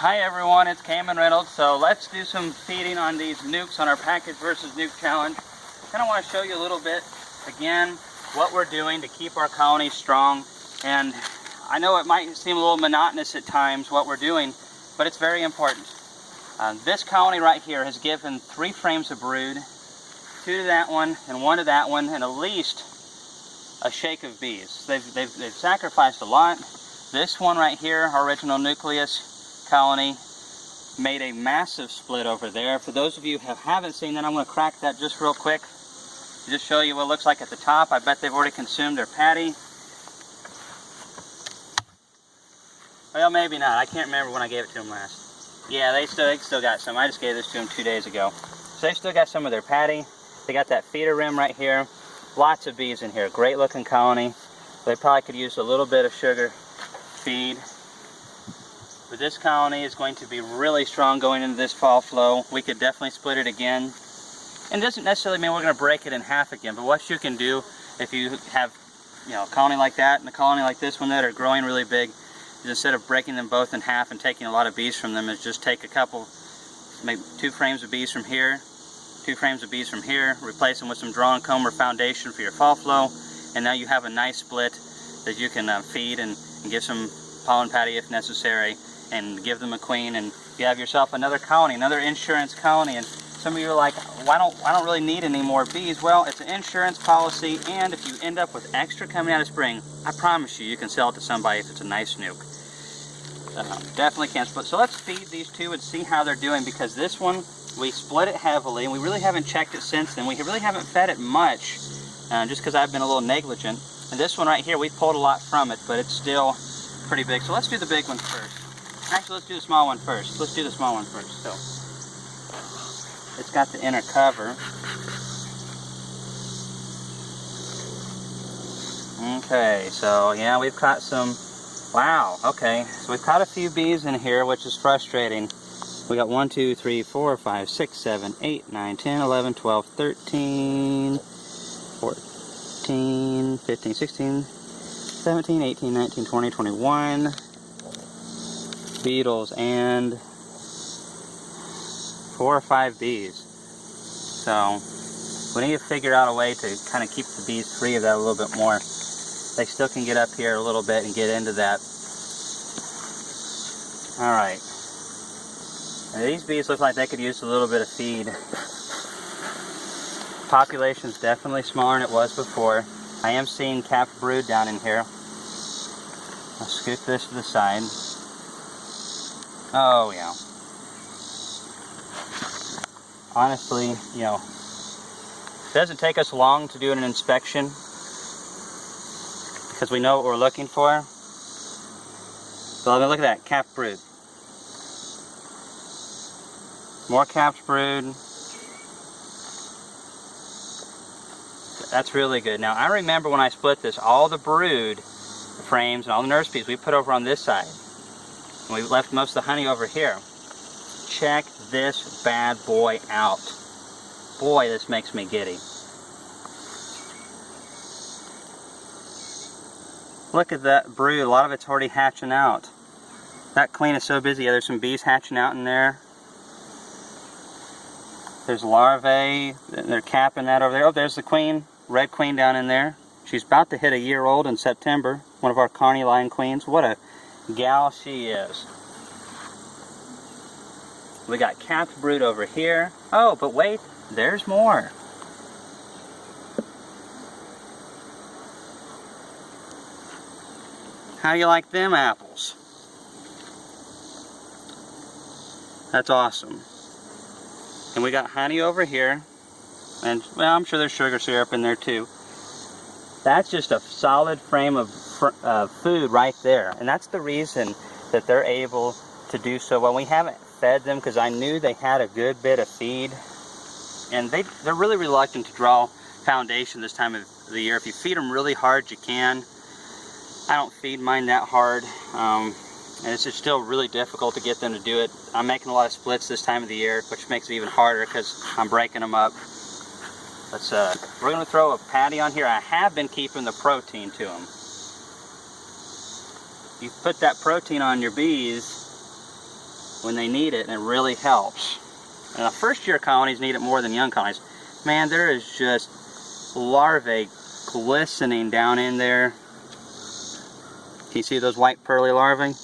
Hi everyone, it's Kamon Reynolds. So let's do some feeding on these nukes on our package versus nuke challenge. Kind of want to show you a little bit, again, what we're doing to keep our colonies strong. And I know it might seem a little monotonous at times what we're doing, but it's very important. This colony right here has given 3 frames of brood, 2 to that one and 1 to that one, and at least a shake of bees. They've sacrificed a lot. This one right here, our original nucleus colony, made a massive split over there. For those of you who haven't seen that, I'm going to crack that just real quick to just show you what it looks like at the top. I bet they've already consumed their patty. Well, maybe not. I can't remember when I gave it to them last. Yeah, they still got some. I just gave this to them 2 days ago. So they still got some of their patty. They got that feeder rim right here. Lots of bees in here. Great looking colony. They probably could use a little bit of sugar feed. But this colony is going to be really strong going into this fall flow. We could definitely split it again. And it doesn't necessarily mean we're going to break it in half again, but what you can do if you have, a colony like that and a colony like this one that are growing really big, is instead of breaking them both in half and taking a lot of bees from them, is just take a couple, maybe 2 frames of bees from here, 2 frames of bees from here, replace them with some drawn comb or foundation for your fall flow, and now you have a nice split that you can feed and give some pollen patty if necessary, and give them a queen, and you have yourself another colony, another insurance colony. And some of you are like, I don't really need any more bees. Well, it's an insurance policy, and if you end up with extra coming out of spring, I promise you, you can sell it to somebody if it's a nice nuke. Definitely can't split. So let's feed these 2 and see how they're doing, because this one, we split it heavily, and we really haven't checked it since then. We really haven't fed it much, just because I've been a little negligent. And this one right here, we pulled a lot from it, but it's still pretty big. So let's do the big one first. Actually, let's do the small one first. Let's do the small one first. So, it's got the inner cover. Okay, so yeah, we've caught some, wow, okay. So we've caught a few bees in here, which is frustrating. We got 1, 2, 3, 4, 5, 6, 7, 8, 9, 10, 11, 12, 13, 14, 15, 16, 17, 18, 19, 20, 21. Beetles and 4 or 5 bees. So we need to figure out a way to kind of keep the bees free of that a little bit more. They still can get up here a little bit and get into that. Alright. These bees look like they could use a little bit of feed. Population's definitely smaller than it was before. I am seeing capped brood down in here. I'll scoot this to the side. Oh yeah. Honestly, it doesn't take us long to do an inspection because we know what we're looking for. So look at that, capped brood. More capped brood. That's really good. Now I remember when I split this, all the brood frames and all the nurse bees we put over on this side. And we left most of the honey over here. Check this bad boy out. Boy, this makes me giddy. Look at that brood. A lot of it's already hatching out. That queen is so busy. Yeah, there's some bees hatching out in there. There's larvae. They're capping that over there. Oh, there's the queen. Red queen down in there. She's about to hit a year old in September. One of our Carney line queens. What a gal she is. We got capped brood over here. Oh, but wait, there's more. How do you like them apples? That's awesome. And we got honey over here. And, well, I'm sure there's sugar syrup in there too. That's just a solid frame of food right there. And that's the reason that they're able to do so well. We haven't fed them because I knew they had a good bit of feed. And they're really reluctant to draw foundation this time of the year. If you feed them really hard, you can. I don't feed mine that hard. And it's just still really difficult to get them to do it. I'm making a lot of splits this time of the year, which makes it even harder because I'm breaking them up. We're going to throw a patty on here. I have been keeping the protein to them. You put that protein on your bees, when they need it, and it really helps. And the first year colonies need it more than young colonies. Man, there is just larvae glistening down in there. Can you see those white pearly larvae?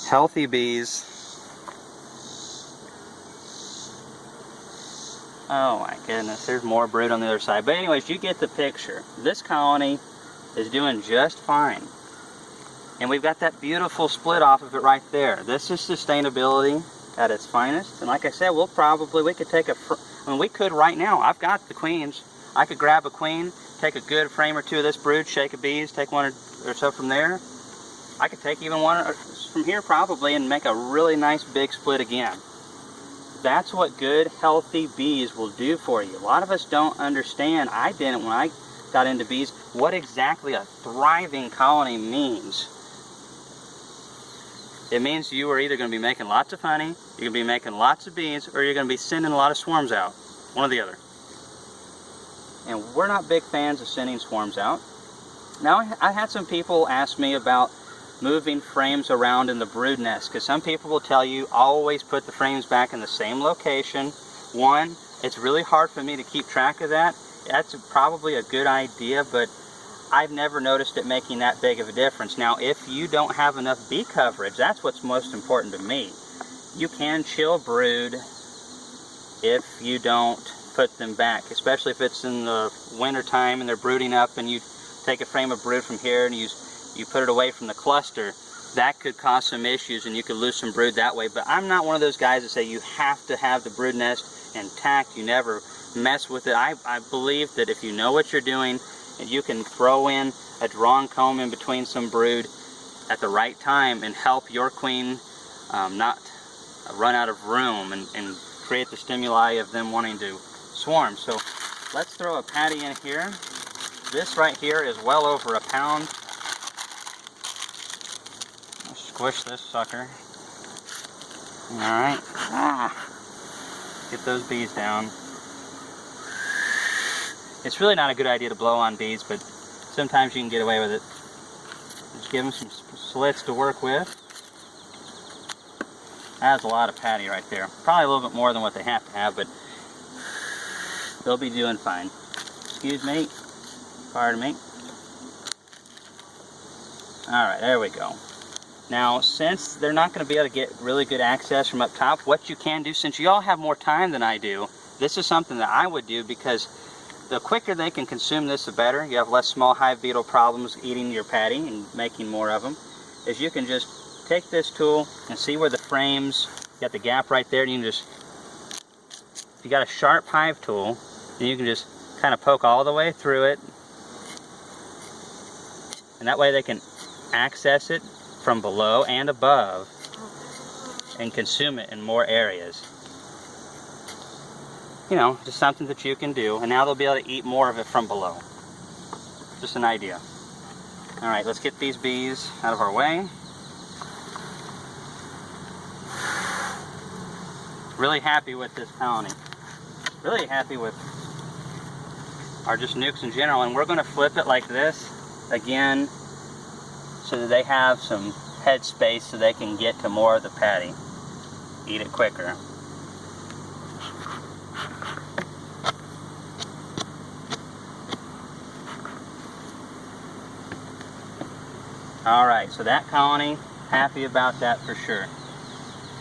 Healthy bees. Oh my goodness, there's more brood on the other side. But anyways, you get the picture. This colony is doing just fine. And we've got that beautiful split off of it right there. This is sustainability at its finest. And like I said, we could take we could right now. I've got the queens. I could grab a queen, take a good frame or two of this brood, shake of bees, take one or so from there. I could take even one from here probably and make a really nice big split again. That's what good, healthy bees will do for you. A lot of us don't understand, I didn't when I got into bees, what exactly a thriving colony means. It means you are either going to be making lots of honey, you're going to be making lots of bees, or you're going to be sending a lot of swarms out. One or the other. And we're not big fans of sending swarms out. Now, I had some people ask me about moving frames around in the brood nest, because some people will tell you always put the frames back in the same location. One, it's really hard for me to keep track of that. That's probably a good idea, but I've never noticed it making that big of a difference. Now, if you don't have enough bee coverage, that's what's most important to me. You can chill brood if you don't put them back, especially if it's in the winter time and they're brooding up and you take a frame of brood from here and you put it away from the cluster. That could cause some issues and you could lose some brood that way. But I'm not one of those guys that say you have to have the brood nest intact, you never mess with it. I believe that if you know what you're doing, and you can throw in a drawn comb in between some brood at the right time and help your queen not run out of room and create the stimuli of them wanting to swarm. So let's throw a patty in here. This right here is well over a pound. Let's squish this sucker. Alright. Get those bees down. It's really not a good idea to blow on bees, but sometimes you can get away with it. Just give them some slits to work with. That's a lot of patty right there. Probably a little bit more than what they have to have, but they'll be doing fine. Excuse me. Pardon me. Alright, there we go. Now, since they're not going to be able to get really good access from up top, what you can do, since you all have more time than I do, this is something that I would do, because the quicker they can consume this, the better. You have less small hive beetle problems eating your patty and making more of them. Is you can just take this tool and see where the frames, you got the gap right there, and you can just, if you got a sharp hive tool, then you can just kind of poke all the way through it. And that way they can access it from below and above and consume it in more areas. You know, just something that you can do, and now they'll be able to eat more of it from below. Just an idea. Alright, let's get these bees out of our way. Really happy with this colony. Really happy with our just nukes in general, and we're going to flip it like this again so that they have some head space so they can get to more of the patty. Eat it quicker. Alright, so that colony, happy about that for sure.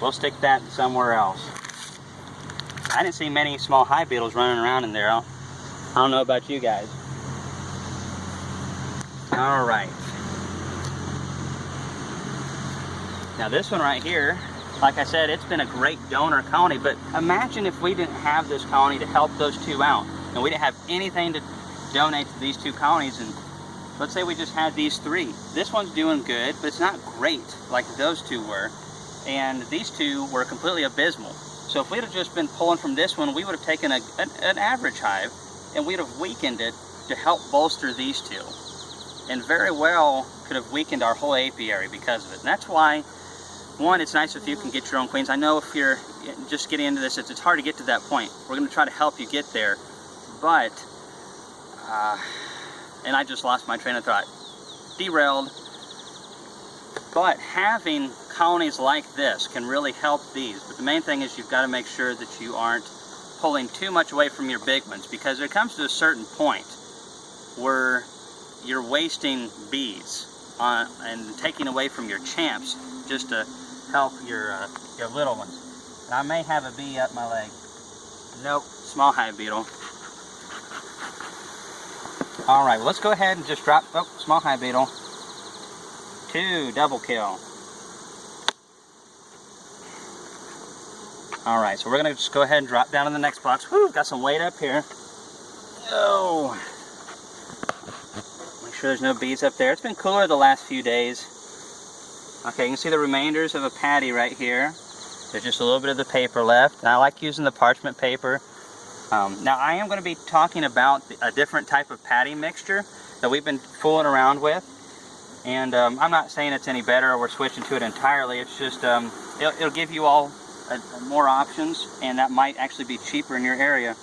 We'll stick that somewhere else. I didn't see many small hive beetles running around in there. I don't know about you guys. Alright. Now this one right here, like I said, it's been a great donor colony, but imagine if we didn't have this colony to help those two out, and we didn't have anything to donate to these two colonies, and let's say we just had these three. This one's doing good, but it's not great like those two were. And these two were completely abysmal. So if we'd have just been pulling from this one, we would have taken an average hive and we'd have weakened it to help bolster these two. And very well could have weakened our whole apiary because of it. And that's why, one, it's nice if you can get your own queens. I know if you're just getting into this, it's hard to get to that point. We're going to try to help you get there. But, and I just lost my train of thought. Derailed. But having colonies like this can really help these. But the main thing is you've got to make sure that you aren't pulling too much away from your big ones, because there comes to a certain point where you're wasting bees and taking away from your champs just to help your little ones. And I may have a bee up my leg. Nope, small hive beetle. Alright, well, let's go ahead and just drop, oh, small hive beetle. 2, double kill. Alright, so we're going to just go ahead and drop down in the next box. Whew, got some weight up here. Oh. Make sure there's no bees up there. It's been cooler the last few days. Okay, you can see the remainders of a patty right here. There's just a little bit of the paper left. And I like using the parchment paper. Now I am going to be talking about a different type of patty mixture that we've been fooling around with. And I'm not saying it's any better or we're switching to it entirely. It's just, it'll give you all more options, and that might actually be cheaper in your area.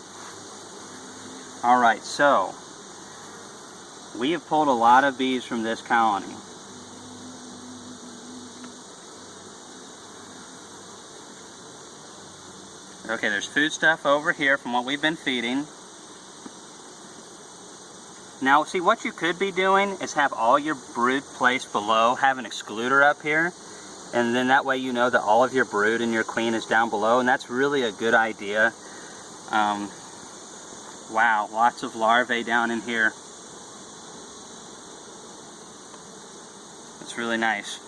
Alright, so we have pulled a lot of bees from this colony. Okay, there's food stuff over here from what we've been feeding. Now, see, what you could be doing is have all your brood placed below, have an excluder up here, and then that way you know that all of your brood and your queen is down below, and that's really a good idea. Wow, lots of larvae down in here. It's really nice.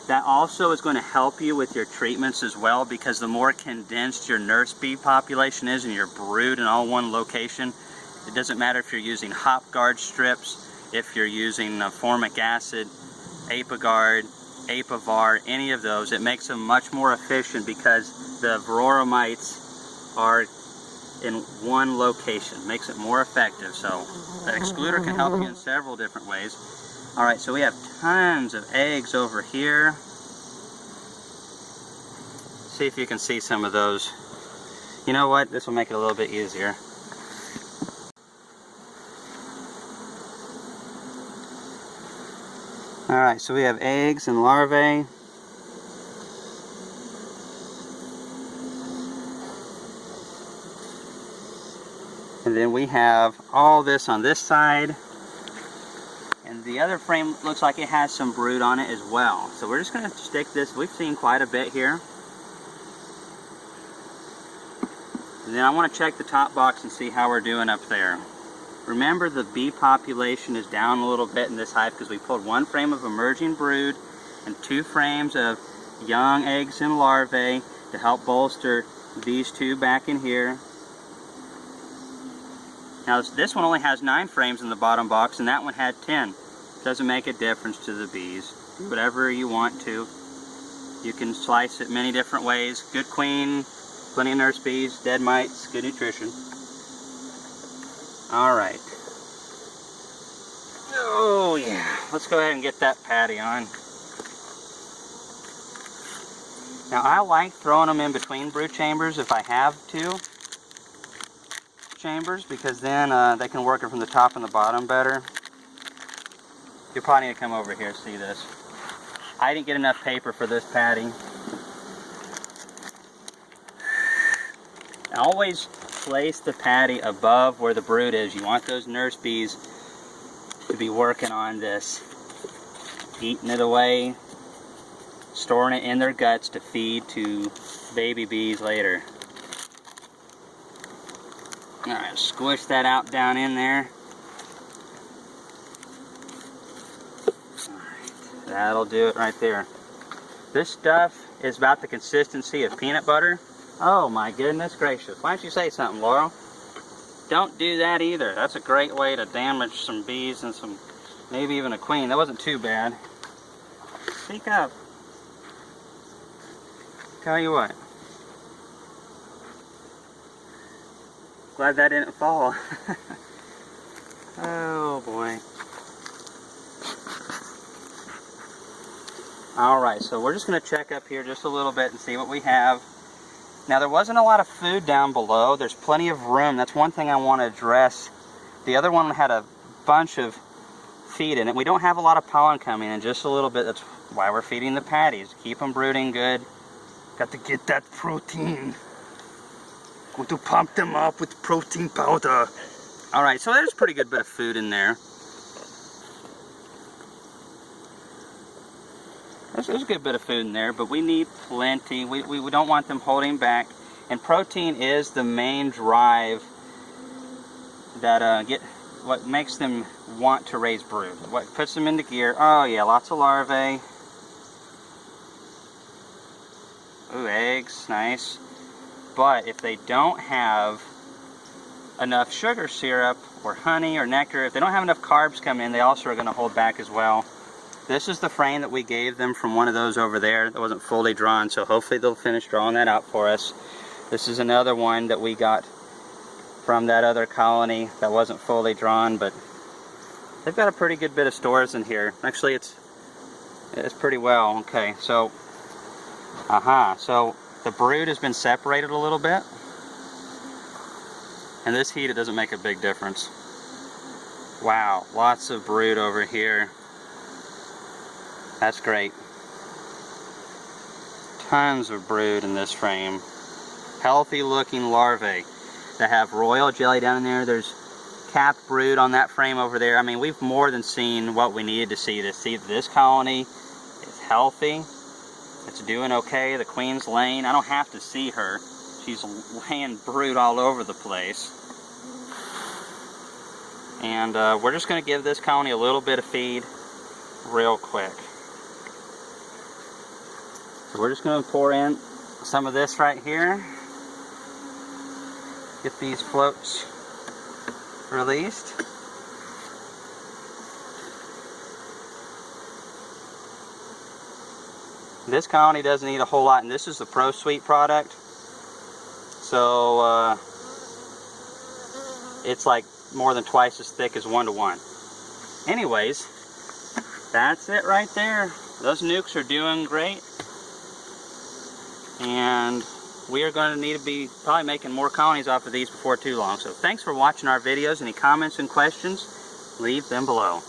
That also is going to help you with your treatments as well, because the more condensed your nurse bee population is and your brood in all one location, it doesn't matter if you're using hop guard strips, if you're using formic acid, apiguard, apivar, any of those, it makes them much more efficient because the varroa mites are in one location. Makes it more effective. So that excluder can help you in several different ways. Alright, so we have tons of eggs over here. See if you can see some of those. You know what? This will make it a little bit easier. Alright, so we have eggs and larvae. And then we have all this on this side. And the other frame looks like it has some brood on it as well. So we're just going to stick this. We've seen quite a bit here. And then I want to check the top box and see how we're doing up there. Remember, the bee population is down a little bit in this hive because we pulled 1 frame of emerging brood and 2 frames of young eggs and larvae to help bolster these 2 back in here. Now this one only has 9 frames in the bottom box, and that one had 10. Doesn't make a difference to the bees. Do whatever you want to. You can slice it many different ways. Good queen, plenty of nurse bees, dead mites, good nutrition. Alright. Oh yeah, let's go ahead and get that patty on. Now I like throwing them in between brood chambers if I have to. Chambers, because then they can work it from the top and the bottom better. You'll probably need to come over here to see this. I didn't get enough paper for this patty. Always place the patty above where the brood is. You want those nurse bees to be working on this, eating it away, storing it in their guts to feed to baby bees later. Alright, squish that out down in there. Alright, that'll do it right there. This stuff is about the consistency of peanut butter. Oh my goodness gracious. Why don't you say something, Laurel? Don't do that either. That's a great way to damage some bees and some, maybe even a queen. That wasn't too bad. Speak up. Tell you what. Glad that didn't fall. Oh boy. Alright, so we're just going to check up here just a little bit and see what we have. Now there wasn't a lot of food down below. There's plenty of room. That's one thing I want to address. The other one had a bunch of feed in it. We don't have a lot of pollen coming in, just a little bit. That's why we're feeding the patties. Keep them brooding good. Got to get that protein. Going to pump them up with protein powder. Alright, so there's a pretty good bit of food in there. There's a good bit of food in there, but we need plenty. We don't want them holding back. And protein is the main drive that what makes them want to raise brood. What puts them into gear. Oh yeah, lots of larvae. Ooh, eggs, nice. But if they don't have enough sugar syrup or honey or nectar, if they don't have enough carbs come in, they also are going to hold back as well. This is the frame that we gave them from one of those over there that wasn't fully drawn, so hopefully they'll finish drawing that out for us. This is another one that we got from that other colony that wasn't fully drawn, but they've got a pretty good bit of stores in here. Actually, it's pretty well. Okay, so so the brood has been separated a little bit. And this heat, it doesn't make a big difference. Wow, lots of brood over here. That's great. Tons of brood in this frame. Healthy looking larvae that have royal jelly down in there. There's capped brood on that frame over there. I mean, we've more than seen what we needed to see. This colony is healthy. It's doing okay. The queen's laying. I don't have to see her. She's laying brood all over the place. And we're just going to give this colony a little bit of feed real quick. So we're just going to pour in some of this right here. Get these floats released. This colony doesn't eat a whole lot, and this is the Pro Sweet product. So it's like more than twice as thick as 1-to-1. Anyways, that's it right there. Those nukes are doing great. And we are going to need to be probably making more colonies off of these before too long. So thanks for watching our videos. Any comments and questions, leave them below.